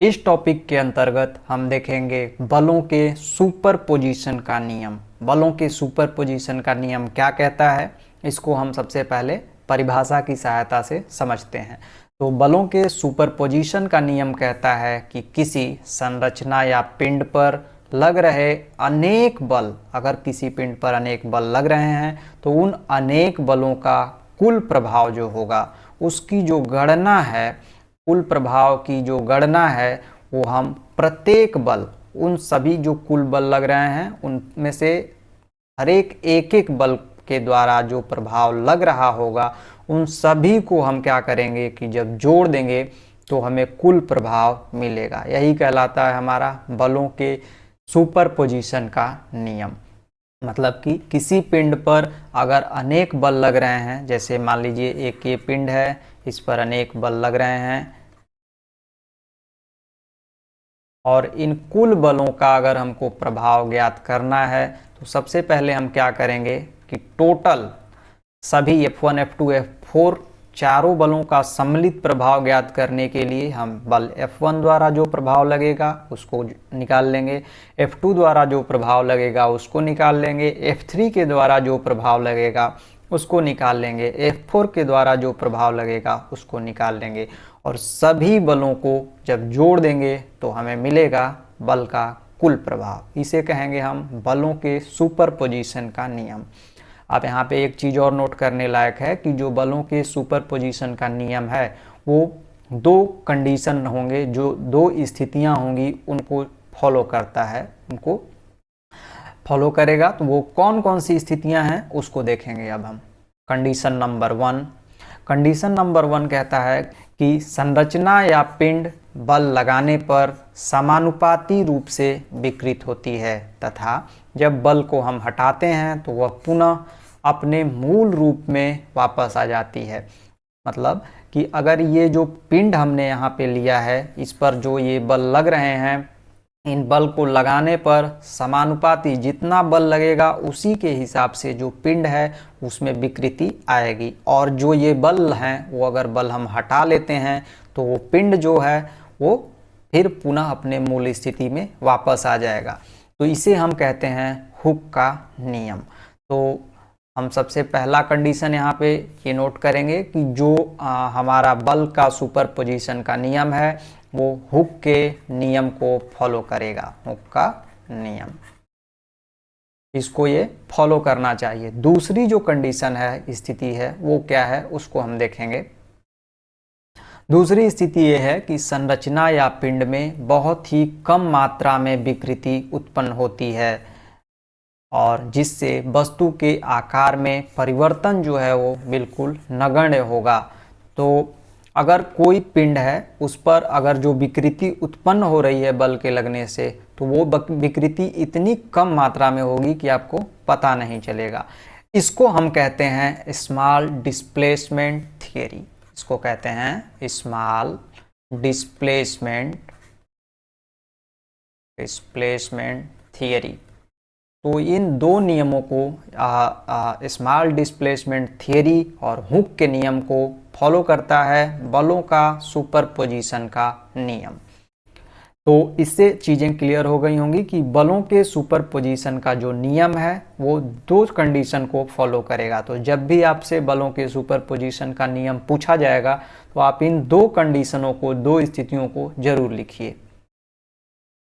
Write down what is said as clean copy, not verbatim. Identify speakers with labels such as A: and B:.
A: इस टॉपिक के अंतर्गत हम देखेंगे बलों के सुपरपोजिशन का नियम। बलों के सुपरपोजिशन का नियम क्या कहता है, इसको हम सबसे पहले परिभाषा की सहायता से समझते हैं। तो बलों के सुपरपोजिशन का नियम कहता है कि किसी संरचना या पिंड पर लग रहे अनेक बल, अगर किसी पिंड पर अनेक बल लग रहे हैं तो उन अनेक बलों का कुल प्रभाव जो होगा उसकी जो गणना है, कुल प्रभाव की जो गणना है वो हम प्रत्येक बल, उन सभी जो कुल बल लग रहे हैं उनमें से हर एक एक बल के द्वारा जो प्रभाव लग रहा होगा उन सभी को हम क्या करेंगे कि जब जोड़ देंगे तो हमें कुल प्रभाव मिलेगा। यही कहलाता है हमारा बलों के सुपरपोजिशन का नियम। मतलब कि किसी पिंड पर अगर अनेक बल लग रहे हैं, जैसे मान लीजिए एक ये पिंड है, इस पर अनेक बल लग रहे हैं और इन कुल बलों का अगर हमको प्रभाव ज्ञात करना है तो सबसे पहले हम क्या करेंगे कि टोटल सभी F1, F2, F4 चारों बलों का सम्मिलित प्रभाव ज्ञात करने के लिए हम बल F1 द्वारा जो प्रभाव लगेगा उसको निकाल लेंगे, F2 द्वारा जो प्रभाव लगेगा उसको निकाल लेंगे, F3 के द्वारा जो प्रभाव लगेगा उसको निकाल लेंगे, F4 के द्वारा जो प्रभाव लगेगा उसको निकाल लेंगे और सभी बलों को जब जोड़ देंगे तो हमें मिलेगा बल का कुल प्रभाव। इसे कहेंगे हम बलों के सुपरपोजिशन का नियम। आप यहाँ पे एक चीज़ और नोट करने लायक है कि जो बलों के सुपरपोजिशन का नियम है वो दो कंडीशन होंगे, जो दो स्थितियाँ होंगी उनको फॉलो करता है, उनको फॉलो करेगा। तो वो कौन कौन सी स्थितियाँ हैं उसको देखेंगे अब हम। कंडीशन नंबर 1, कंडीशन नंबर 1 कहता है कि संरचना या पिंड बल लगाने पर समानुपाती रूप से विकृत होती है तथा जब बल को हम हटाते हैं तो वह पुनः अपने मूल रूप में वापस आ जाती है। मतलब कि अगर ये जो पिंड हमने यहाँ पे लिया है, इस पर जो ये बल लग रहे हैं, इन बल को लगाने पर समानुपाती जितना बल लगेगा उसी के हिसाब से जो पिंड है उसमें विकृति आएगी। और जो ये बल हैं वो अगर बल हम हटा लेते हैं तो वो पिंड जो है वो फिर पुनः अपने मूल स्थिति में वापस आ जाएगा। तो इसे हम कहते हैं हुक का नियम। तो हम सबसे पहला कंडीशन यहाँ पे ये नोट करेंगे कि जो हमारा बल का सुपरपोजिशन का नियम है वो हुक के नियम को फॉलो करेगा। हुक का नियम, इसको ये फॉलो करना चाहिए। दूसरी जो कंडीशन है, स्थिति है, वो क्या है उसको हम देखेंगे। दूसरी स्थिति ये है कि संरचना या पिंड में बहुत ही कम मात्रा में विकृति उत्पन्न होती है और जिससे वस्तु के आकार में परिवर्तन जो है वो बिल्कुल नगण्य होगा। तो अगर कोई पिंड है उस पर अगर जो विकृति उत्पन्न हो रही है बल के लगने से, तो वो विकृति इतनी कम मात्रा में होगी कि आपको पता नहीं चलेगा। इसको हम कहते हैं स्मॉल डिस्प्लेसमेंट थियरी। इसको कहते हैं स्मॉल डिस्प्लेसमेंट थियरी। तो इन दो नियमों को स्मॉल डिस्प्लेसमेंट थियरी और हुक के नियम को फॉलो करता है बलों का सुपरपोजिशन का नियम। तो इससे चीज़ें क्लियर हो गई होंगी कि बलों के सुपरपोजिशन का जो नियम है वो दो कंडीशन को फॉलो करेगा। तो जब भी आपसे बलों के सुपरपोजिशन का नियम पूछा जाएगा तो आप इन दो कंडीशनों को, दो स्थितियों को जरूर लिखिए।